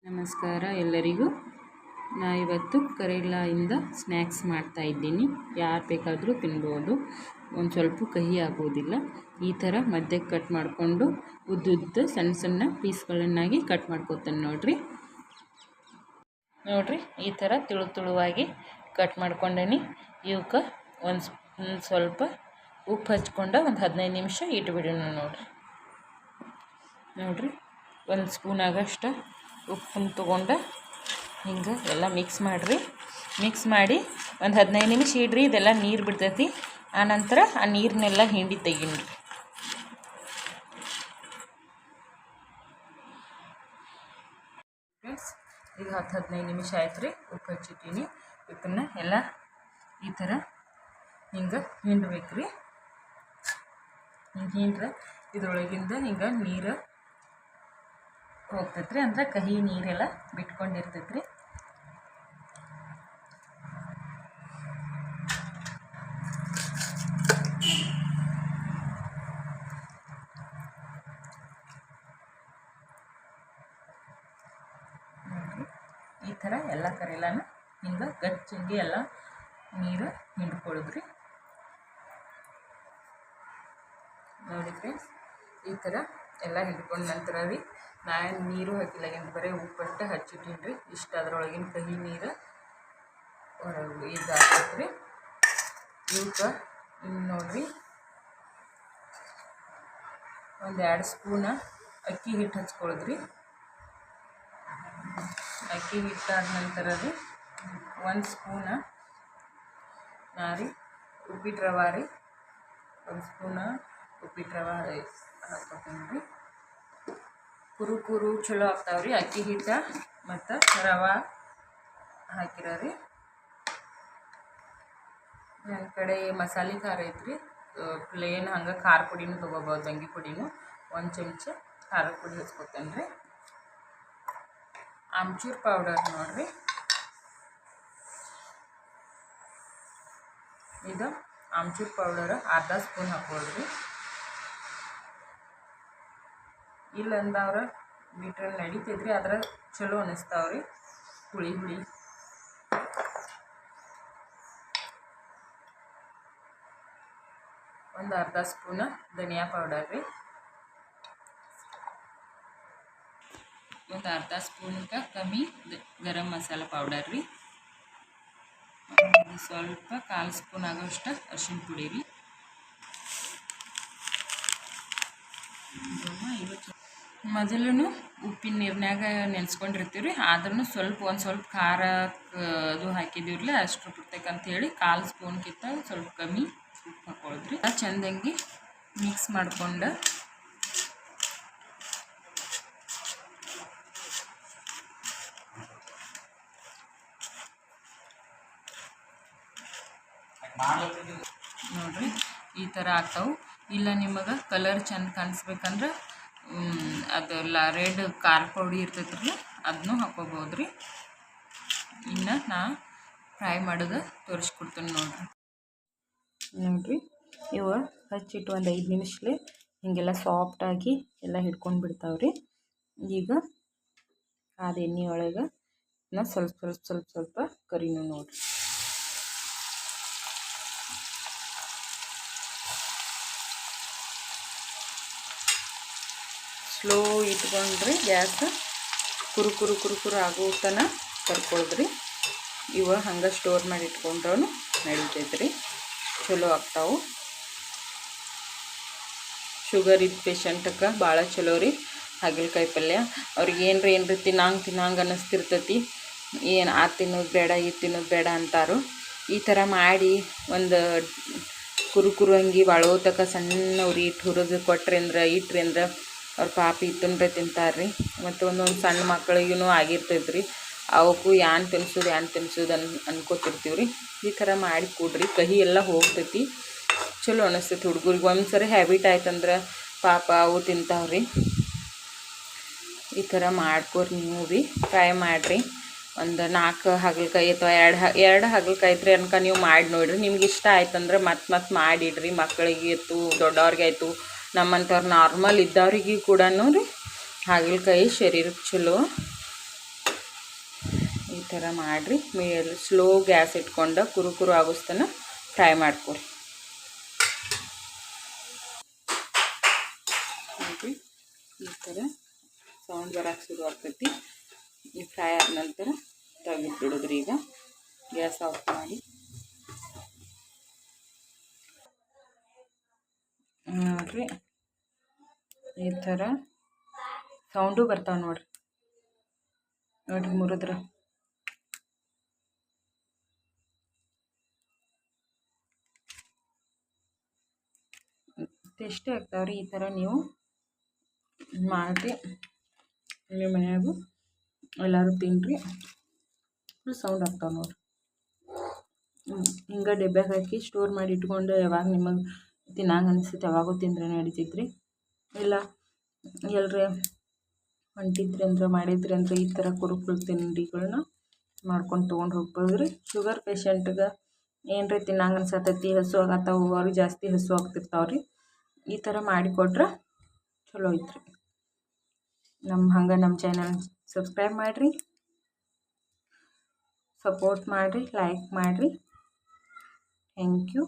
ನಮಸ್ಕಾರ ಎಲ್ಲರಿಗೂ. ಇವತ್ತು ಕರೇಲಾಯಿಂದ ಸ್ನ್ಯಾಕ್ಸ್ ಮಾಡ್ತಾ ಇದ್ದೀನಿ. ಯಾರು ಬೇಕಾದರೂ ತಿನ್ಬೋದು. ಒಂದು ಸ್ವಲ್ಪ ಕಹಿ ಆಗೋದಿಲ್ಲ. ಈ ಥರ ಮಧ್ಯಕ್ಕೆ ಕಟ್ ಮಾಡಿಕೊಂಡು ಉದ್ದುದ್ದ ಸಣ್ಣ ಸಣ್ಣ ಪೀಸ್ಗಳನ್ನಾಗಿ ಕಟ್ ಮಾಡ್ಕೊತಾನೆ ನೋಡ್ರಿ. ಈ ಥರ ತುಳುವಾಗಿ ಕಟ್ ಮಾಡ್ಕೊಂಡೇನಿ. ಇವಕ್ಕೆ ಒಂದು ಸ್ವಲ್ಪ ಉಪ್ಪು ಹಚ್ಕೊಂಡು ಒಂದು 15 ನಿಮಿಷ ಇಟ್ಬಿಡೋಣ. ನೋಡ್ರಿ ಒಂದು ಸ್ಪೂನ್ ಆಗಷ್ಟು ಉಪ್ಪನ್ನು ತೊಗೊಂಡು ಹಿಂಗೆ ಎಲ್ಲ ಮಿಕ್ಸ್ ಮಾಡಿ ಒಂದು 15 ನಿಮಿಷ ಇಡ್ರಿ. ಇದೆಲ್ಲ ನೀರು ಬಿಡ್ತೈತಿ. ಆನಂತರ ಆ ನೀರನ್ನೆಲ್ಲ ಹಿಂಡಿ ತೆಗೀನಿ. ಫ್ರೆಂಡ್ಸ್, ಈಗ 10-15 ನಿಮಿಷ ಆಯ್ತು ರೀ. ಉಪ್ಪು ಹಚ್ಚಿಟ್ಟೀನಿ. ಇದನ್ನು ಎಲ್ಲ ಈ ಥರ ಹಿಂಗೆ ಹಿಂಡ್ಬೇಕು ರೀ. ಹಿಂಗೆ ಹಿಂಡ್ರೆ ಇದ್ರೊಳಗಿಂದ ಹಿಂಗೆ ನೀರು ಹೋಗ್ತೈತೆ ರೀ. ಅಂದ್ರೆ ಕಹಿ ನೀರೆಲ್ಲ ಬಿಟ್ಕೊಂಡಿರ್ತೈತೆ ರೀ. ಈ ಥರ ಎಲ್ಲ ಕರೆಲಾನ ಹಿಂಗೆ ಗಚ್ಚಿಗೆ ಎಲ್ಲ ನೀರು ಹಿಂಡ್ಕೊಳ್ಳೋದ್ರಿ. ನೋಡಿ ಫ್ರೆಂಡ್ಸ್, ಈ ಥರ ಎಲ್ಲ ಹಿಂಡ್ಕೊಂಡ ನಂತರ ರೀ ನಾನು ನೀರು ಹಾಕಿಲ್ಲ. ಬರೀ ಉಪ್ಪಷ್ಟೇ ಹಚ್ಚಿಟ್ಟೀನಿ ರೀ. ಇಷ್ಟು ಅದರೊಳಗಿನ ಕಹಿ ನೀರು ಇದು ಆಗ್ತೈತೆ ರೀ. ಇವಕ್ಕೆ ಇನ್ನು ನೋಡಿರಿ ಒಂದು 2 ಸ್ಪೂನ ಅಕ್ಕಿ ಹಿಟ್ಟು ಹಚ್ಕೊಳ್ಳೋದ್ರಿ. ಅಕ್ಕಿ ಹಿಟ್ಟಾದ ನಂತರ ರೀ 1 ಸ್ಪೂನ ಉಪ್ಪಿಟ್ಟು ರವೆ ರೀ. 1 ಸ್ಪೂನ ಉಪ್ಪಿಟ್ಟು ರವೆ ಹಾಕ್ಕೊತೀನಿ ರೀ. ಕುರು ಚಲೋ ಆಗ್ತಾವ್ರಿ ಅಕ್ಕಿ ಹಿಟ್ಟು ಮತ್ತು ರವೆ ಹಾಕಿರೋ ರೀ. ನನ್ನ ಕಡೆ ಮಸಾಲೆ ಖಾರ ಐತ್ರಿ. ಪ್ಲೇನ್ ಹಂಗೆ ಖಾರ ಪುಡಿನೂ ತೊಗೋಬೋದು, ತಂಗಿ ಪುಡಿನೂ. 1 ಚಮಚ ಖಾರದ ಪುಡಿ ಹಚ್ಕೊತೇನೆ ರೀ. ಆಮ್ಚೂರ್ ಪೌಡರ್ ನೋಡಿರಿ, ಇದು ಆಮ್ಚೂರ್ ಪೌಡರ್ ಅರ್ಧ ಸ್ಪೂನ್ ಹಾಕ್ಕೊಳ್ರಿ. ಇಲ್ಲ ಅಂದವ್ರ ಬಿಟ್ರೆ ನಡೀತೈತ್ರಿ. ಆದ್ರೆ ಚಲೋ ಅನ್ನಿಸ್ತಾವ್ರಿ ಹುಳಿ. ಒಂದು ಅರ್ಧ ಸ್ಪೂನ ಧನಿಯಾ ಪೌಡರ್ ರೀ. ಒಂದು ಅರ್ಧ ಸ್ಪೂನ್ಗೆ ಕಮ್ಮಿ ಗರಂ ಮಸಾಲ ಪೌಡರ್ ರೀ. ಸ್ವಲ್ಪ 1/4 ಸ್ಪೂನ್ ಆಗೋಷ್ಟು ಅರಿಶಿನ ಪುಡಿ ರೀ. ಮೊದಲು ಉಪ್ಪಿನ ನೀರಿನಾಗ ನೆನೆಸ್ಕೊಂಡಿರ್ತೀವಿ ರೀ. ಆದ್ರೂ ಒಂದು ಸ್ವಲ್ಪ ಖಾರ ಅದು ಹಾಕಿದ್ದೀವ್ರಲ್ಲ ಅಷ್ಟು ಬಿಡ್ತಕ್ಕಂಥೇಳಿ 1/4 ಸ್ಪೂನ್ಗಿಂತ ಸ್ವಲ್ಪ ಕಮ್ಮಿ ಉಪ್ಪು ಹಾಕ್ಕೊಳ್ದ್ರಿ. ಚೆಂದಂಗಿ ಮಿಕ್ಸ್ ಮಾಡ್ಕೊಂಡು ನೋಡ್ರಿ ಈ ಥರ ಆಗ್ತಾವೆ. ಇಲ್ಲ ನಿಮಗೆ ಕಲರ್ ಚೆಂದ ಕಾಣಿಸ್ಬೇಕಂದ್ರೆ ಅದೆಲ್ಲ ರೆಡ್ ಖಾರ ಪುಡಿ ಇರ್ತೈತೆ ರೀ, ಅದನ್ನೂ ಹಾಕ್ಕೋಬೋದು ರೀ. ಇನ್ನು ನಾ ಫ್ರೈ ಮಾಡೋದು ತೋರಿಸ್ಕೊಡ್ತೀನಿ ನೋಡ್ರಿ. ಇವು ಹಚ್ಚಿಟ್ಟು ಒಂದು 5 ನಿಮಿಷಲೇ ಹೀಗೆಲ್ಲ ಸಾಫ್ಟಾಗಿ ಎಲ್ಲ ಹಿಡ್ಕೊಂಡು ಬಿಡ್ತಾವ್ರಿ. ಈಗ ಅದು ಎಣ್ಣೆ ಒಳಗೆ ನಾ ಸ್ವಲ್ಪ ಕರಿನೂ ನೋಡ್ರಿ. Slow ಇಟ್ಕೊಂಡ್ರಿ gas. ಕುರು ಆಗೋ ತನಕ ಕರ್ಕೊಳ್ದ್ರಿ. ಇವ ಹಂಗೆ ಸ್ಟೋರ್ ಮಾಡಿ ಇಟ್ಕೊಂಡ್ರೂ ನಡೀತೈತ್ರಿ, ಚಲೋ ಆಗ್ತಾವೆ. ಶುಗರ್ ಇದ್ದ ಪೇಷಂಟಕ್ಕೆ ಭಾಳ ಚಲೋ ರೀ ಹಾಗಲಕಾಯಿ ಪಲ್ಯ. ಅವ್ರಿಗೆ ಏನ್ರಿ ತಿನ್ನಂಗೆ ಅನ್ನಿಸ್ತಿರ್ತೈತಿ. ಏನು ಆ ತಿನ್ನೋದು ಬೇಡ ಇದು ತಿನ್ನೋದು ಬೇಡ ಅಂತಾರೋ. ಈ ಥರ ಮಾಡಿ ಒಂದು ಕುರು ಹಂಗೆ ಬಾಳೋತಕ ಸಣ್ಣ ಉರಿ ಇಟ್ಟು ಹುರಿದು ಇಟ್ರಿ ಅಂದ್ರೆ ಅವ್ರ ಪಾಪಿ ತಿಂದ್ರೆ ತಿಂತಾರ್ರಿ. ಮತ್ತು ಒಂದೊಂದು ಸಣ್ಣ ಮಕ್ಕಳಿಗೂ ಆಗಿರ್ತೈತ್ರಿ. ಅವಕ್ಕೂ ಏನ್ ತಿನ್ಸೋದು ಅನ್ಕೋತಿರ್ತೀವಿ ರೀ. ಈ ಥರ ಮಾಡಿ ಕೊಡ್ರಿ, ಕಹಿ ಎಲ್ಲ ಹೋಗ್ತೈತಿ, ಚಲೋ ಅನ್ನಿಸ್ತೈತಿ ಹುಡುಗರಿಗೆ. ಒಂದ್ಸರಿ ಹ್ಯಾಬಿಟ್ ಆಯ್ತಂದ್ರೆ ಪಾಪ ಅವು ತಿಂತಾವ್ರಿ. ಈ ಥರ ಮಾಡ್ಕೊರಿ ನೀವು ಭೀ ಟ್ರೈ ಮಾಡಿರಿ. ಒಂದು 4 ಹಾಗಲಕಾಯಿ ಅಥವಾ 2 ಹಾಗಲಕಾಯಿ ಐತ್ರಿ ಅನ್ಕ ನೀವು ಮಾಡಿ ನೋಡಿರಿ. ನಿಮ್ಗೆ ಇಷ್ಟ ಆಯ್ತಂದ್ರೆ ಮತ್ತೆ ಮಾಡಿಡ್ರಿ. ಮಕ್ಕಳಿಗೆ ಆಯ್ತು, ದೊಡ್ಡವ್ರಿಗೆ ಆಯಿತು, ನಮ್ಮಂಥವ್ರು ನಾರ್ಮಲ್ ಇದ್ದವ್ರಿಗೆ ಕೂಡ ರೀ ಹಾಗಲಕಾಯಿ ಶರೀರಕ್ಕೆ ಚಲೋ. ಈ ಥರ ಮಾಡಿರಿ. ಸ್ಲೋ ಗ್ಯಾಸ್ ಇಟ್ಕೊಂಡು ಕುರು ಆಗೋಸ್ತನ ಫ್ರೈ ಮಾಡ್ಕೊರಿ. ನೋಡಿರಿ ಈ ಥರ ಸೌಂಡ್ ಬರೋಕ್ಕೆ ಶುರು ಆಗ್ತೈತಿ. ಈ ಫ್ರೈ ಆದ ನಂತರ ತೆಗೆದುಬಿಡೋದ್ರಿ. ಈಗ ಗ್ಯಾಸ್ ಆಫ್ ಮಾಡಿ ನೋಡಿರಿ ಈ ಥರ ಸೌಂಡು ಬರ್ತಾವೆ ನೋಡಿರಿ. ಮುರಿದ್ರೆ ಟೇಸ್ಟಿ ಆಗ್ತಾವ್ರಿ. ಈ ಥರ ನೀವು ಮಾಡಿ ನಿಮ್ಮ ಮನ್ಯಾಗೂ ಎಲ್ಲರೂ ತಿನ್ನಿರಿ. ಫುಲ್ ಸೌಂಡ್ ಆಗ್ತಾವೆ ನೋಡಿರಿ. ಹಿಂಗೆ ಡಬ್ಬ್ಯಾಗ ಹಾಕಿ ಸ್ಟೋರ್ ಮಾಡಿ ಇಟ್ಕೊಂಡು ಯಾವಾಗ ನಿಮಗೆ ತಿನ್ನಂಗೆ ಅನಿಸ್ತೈತಿ ಯಾವಾಗೂ ತಿಂದ್ರೆ ನಡೀತೈತ್ರಿ. ಇಲ್ಲ ಎಲ್ಲರೇ ಹೊಂಟಿದ್ರಿ ಅಂದ್ರೆ ಮಾಡಿದ್ರಿ ಅಂದ್ರೆ ಈ ಥರ ಕುರುಕುರು ತಿಂಡಿಗಳನ್ನ ಮಾಡ್ಕೊಂಡು ತೊಗೊಂಡು ಹೋಗ್ಬೋದು ರೀ. ಶುಗರ್ ಪೇಷಂಟ್ಗೆ ಏನರ ತಿನ್ನಂಗೆ ಅನ್ಸತ್ತೈತಿ, ಹಸು ಆಗತ್ತಾವು, ಅವ್ರಿಗೆ ಜಾಸ್ತಿ ಹಸು ಆಗ್ತಿರ್ತಾವ್ರಿ. ಈ ಥರ ಮಾಡಿಕೊಟ್ರೆ ಚಲೋ ಐತ್ರಿ. ನಮ್ಮ ಚಾನಲ್ ಸಬ್ಸ್ಕ್ರೈಬ್ ಮಾಡಿರಿ, ಸಪೋರ್ಟ್ ಮಾಡಿರಿ, ಲೈಕ್ ಮಾಡಿರಿ. Thank you.